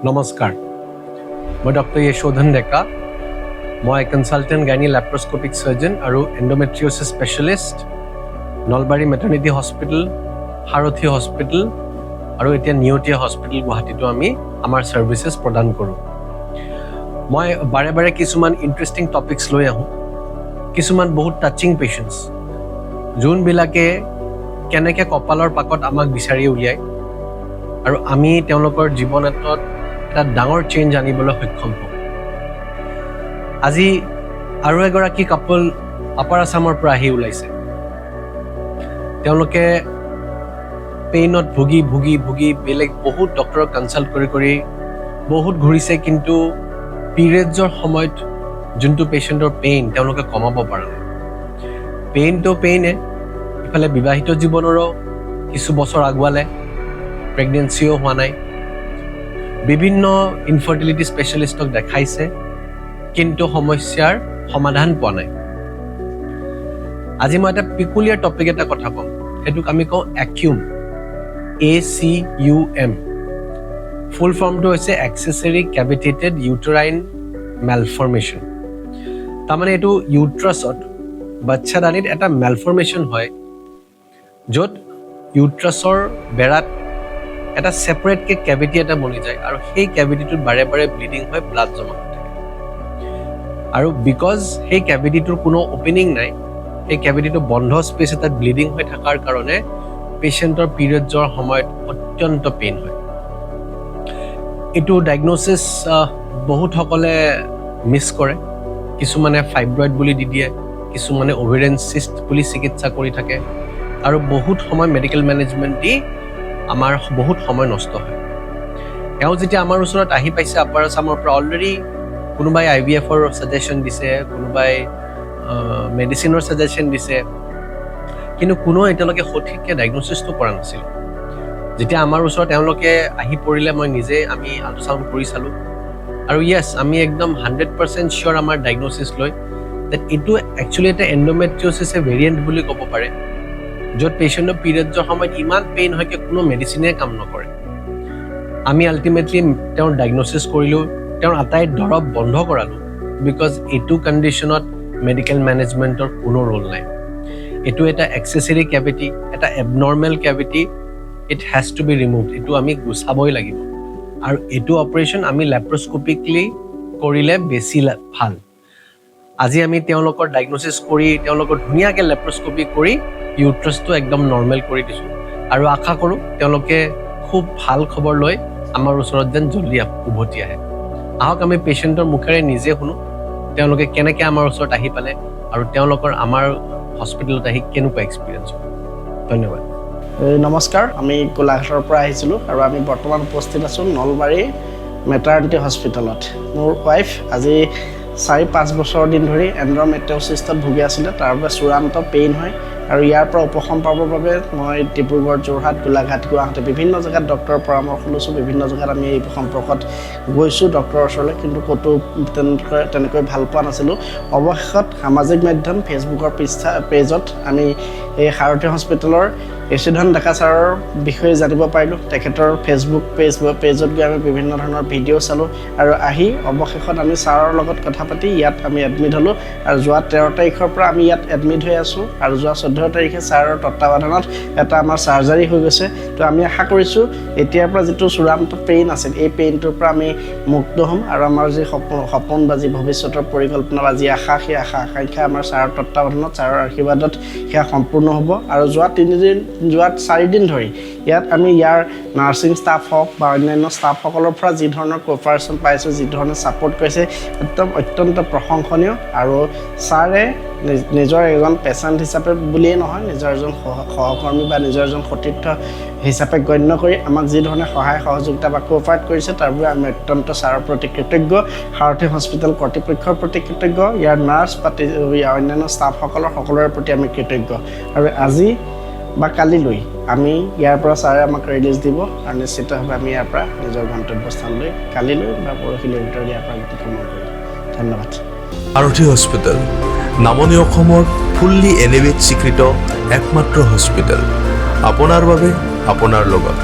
নমস্কাৰ মই doctor Yashodhan Deka মই কনসালটেন্ট গাইনি ল্যাপাৰোস্কোপিক সাৰ্জন আৰু endometriosis specialist Nalbari maternity hospital Sarathi hospital আৰু এতিয়া নিউটিয়া হস্পিটেল গুৱাহাটীতো আমি আমাৰ সাৰ্ভিসেস প্ৰদান কৰোঁ মই বাৰে বাৰে কিছুমান ইন্টাৰেষ্টিং টপিকস লৈ আহোঁ কিছুমান বহুত টাচিং পেশেন্টস যোনবিলাকে কেনেকৈ কপালৰ পাকত আমাক বিচাৰি উলিয়ায় আৰু আমি তেওঁলোকৰ জীৱনত এটা ডাঙৰ চেঞ্জ আনিবলৈ সক্ষম হওঁ আজি আৰু এগৰাকী কাপল আপাৰ আসামৰ পৰা আহি ওলাইছে তেওঁলোকে পেইনত ভুগি বেলেগ বহুত ডক্টৰক কনসাল্ট কৰি বহুত ঘূৰিছে কিন্তু পিৰিয়ডছৰ সময়ত যোনটো পেশেন্টৰ পেইন তেওঁলোকে কমাব পৰা নাই পেইনটো পেইনে ইফালে বিবাহিত জীৱনৰো কিছু বছৰ আগুৱালে প্ৰেগনেন্সিও হোৱা নাই বিভিন্ন ইনফাৰ্টিলিটি স্পেশালিষ্টক দেখাইছে কিন্তু সমস্যাৰ সমাধান পোৱা নাই আজি মই এটা পিকুলিয়াৰ টপিক এটা কথা কম হেতুক আমি কওঁ Acum ACUM ফুল ফৰ্মটো হৈছে Accessory Cavitated Uterine Malformation তাৰমানে এইটো ইউট্ৰাছত বাচ্চাদানীত এটা malformation হয় য'ত ইউট্ৰাছৰ বেৰাত এটা সেপাৰেট কে ক্যাভিটি এটা বনি যায় আৰু সেই ক্যাভিটিটোত বাৰে বাৰে ব্লিডিং হয় ব্লাড জমা হৈ থাকে আৰু বিকজ সেই ক্যাভিটিটোৰ কোনো ওপেনিং নাই এই ক্যাভিটিটো বন্ধ স্পেস এটাত ব্লিডিং হৈ থকাৰ কাৰণে পেশেন্টৰ পিৰিয়ডছৰ সময়ত অত্যন্ত পেইন হয় এটো ডায়াগনোসিস বহুত সকলে মিস কৰে কিছুমানে ফাইব্ৰইড বুলি দি দিয়ে কিছুমানে ওভেৰিয়ান সিস্ট বুলি চিকিৎসা কৰি থাকে আৰু বহুত সময় মেডিকেল মেনেজমেন্ট দি আমাৰ বহুত সময় নষ্ট হয় এও যেতিয়া আমাৰ ওচৰত আহি পাইছে আপাৰ আসামৰ পৰা অলৰেডি কোনোবাই IVF ৰ সাজেশন দিছে কোনোবাই মেডিসিনৰ সাজেশন দিছে কিন্তু কোনো এতিয়ালৈকে সঠিককে ডায়াগনোসিসটো কৰা নাছিল যেতিয়া আমাৰ ওচৰত তেওঁলোকে আহি পৰিলে মই নিজে আমি আল্ট্ৰাসাউন্ড কৰি চালো আৰু ইয়েস আমি একদম 100% শিওৰ আমাৰ ডায়াগনোসিস লৈ that এটো একচুয়ালি এটা এন্ডোমেট্ৰিওসিস ভেৰিয়েন্ট বুলি ক'ব পাৰে য'ত পেশেন্টৰ পিৰিয়ডছৰ সময়ত ইমান পেইন হয় কি কোনো মেডিসিনে কাম নকৰে আমি আলটিমেটলি তেওঁৰ ডায়াগনোসিস কৰিলো তেওঁৰ আটাই দৰব বন্ধ কৰালো বিকজ এটো কন্ডিশনত মেডিকেল মেনেজমেন্টৰ কোনো ৰোল নাই এটো এটা এক্সেসৰি ক্যাভিটি এটা abnormal cavity it has to be removed এটো আমি গুছাবই লাগিব আৰু এটো অপাৰেশন আমি ল্যাপাৰোস্কোপিকলি কৰিলে বেছি ভাল আজি আমি তেওঁলোকৰ ডায়াগনোসিস কৰি তেওঁলোকৰ ধুনিয়াকে ল্যাপাৰোস্কোপি কৰি ইউট্ৰাছটো একদম নৰ্মেল কৰি দিছো আৰু আশা কৰো তেওঁলোকে খুব ভাল খবৰ লৈ আমাৰ ওচৰত যেন জলদি উভতি আহে আহক আমি পেশেন্টৰ মুখেৰে নিজে শুনো তেওঁলোকে কেনেকৈ আমাৰ ওচৰত আহি পালে আৰু তেওঁলোকৰ আমাৰ হস্পিটেলত আহি কেনেকুৱা এক্সপিৰিয়েন্স হ'ল ধন্যবাদ নমস্কাৰ আমি গোলাঘাটৰ পৰা আহিছিলোঁ আৰু আমি বৰ্তমান উপস্থিত আছোঁ নলবাৰী মেটাৰনিটি হস্পিটেলত মোৰ ৱাইফ আজি 4-5 বছৰ দিন ধৰি এন্ডোমেট্ৰিওসিছত ভুগি আছিলে তাৰ বাবে চূড়ান্ত পেইন হয় আৰু ইয়াৰ পৰা উপশম পাবৰ বাবে মই ডিব্ৰুগড় যোৰহাট গোলাঘাট গুৱাহাটী বিভিন্ন জায়গাত ডক্টৰৰ পৰামৰ্শ লৈছোঁ বিভিন্ন জায়গাত আমি এই সম্পৰ্কত গৈছোঁ ডক্টৰৰ ওচৰলৈ কিন্তু ক'তো তেনেকৈ ভাল পোৱা নাছিলোঁ অৱশেষত সামাজিক মাধ্যম ফেচবুকৰ পেজত আমি এই সাৰথী হস্পিটেলৰ Yashodhan Deka ছাৰৰ বিষয়ে জানিব পাৰিলোঁ তেখেতৰ ফেচবুক পেজত গৈ আমি বিভিন্ন ধৰণৰ ভিডিঅ' চালোঁ আৰু আহি অৱশেষত আমি ছাৰৰ লগত কথা পাতি ইয়াত আমি এডমিট হ'লোঁ আৰু যোৱা 13 তাৰিখৰ পৰা আমি ইয়াত এডমিট হৈ আছোঁ আৰু যোৱা 14 তাৰিখে ছাৰৰ তত্ত্বাৱধানত এটা আমাৰ সাৰ্জাৰী হৈ গৈছে তো আমি আশা কৰিছোঁ এতিয়াৰ পৰা যিটো চূড়ান্ত পেইন আছিল এই পেইনটোৰ পৰা আমি মুক্ত হ'ম আৰু আমাৰ যি সপোন বা যি ভৱিষ্যতৰ পৰিকল্পনা বা যি আশা সেই আকাংক্ষা আমাৰ ছাৰৰ তত্ত্বাৱধানত ছাৰৰ আশীৰ্বাদত সেয়া সম্পূৰ্ণ হ'ব আৰু যোৱা 4 দিন ধৰি ইয়াত আমি ইয়াৰ নাৰ্ছিং ষ্টাফ হওক বা অন্যান্য ষ্টাফসকলৰ পৰা যি ধৰণৰ কোঅপাৰেশ্যন পাইছোঁ যি ধৰণে ছাপোৰ্ট কৰিছে একদম অত্যন্ত প্ৰশংসনীয় আৰু ছাৰে নিজৰ এজন পেচেণ্ট হিচাপে বুলিয়েই নহয় নিজৰ এজন সহকৰ্মী বা নিজৰ এজন সতীৰ্থ হিচাপে গণ্য কৰি আমাক যি ধৰণে সহায় সহযোগিতা বা কোঅপাৰেট কৰিছে তাৰ বাবে আমি অত্যন্ত ছাৰৰ প্ৰতি কৃতজ্ঞ সাৰথী হস্পিটেল কৰ্তৃপক্ষৰ প্ৰতি কৃতজ্ঞ ইয়াৰ নাৰ্ছ বা অন্যান্য ষ্টাফসকলৰ সকলোৰে প্ৰতি আমি কৃতজ্ঞ আৰু আজি বা কালিলৈ আমি ইয়াৰ পৰা ছাৰে আমাক ৰিলিজ দিব আৰু নিশ্চিতভাৱে আমি ইয়াৰ পৰা নিজৰ গন্তব্যস্থানলৈ কালিলৈ বা পৰহিলৈ ভিতৰত ইয়াৰ পৰা গতিক্ৰমণ কৰিম ধন্যবাদ সাৰথী হস্পিটেল নামনি অসমৰ ফুল্লি এনিমেট স্বীকৃত একমাত্ৰ হস্পিটেল আপোনাৰ বাবে আপোনাৰ লগত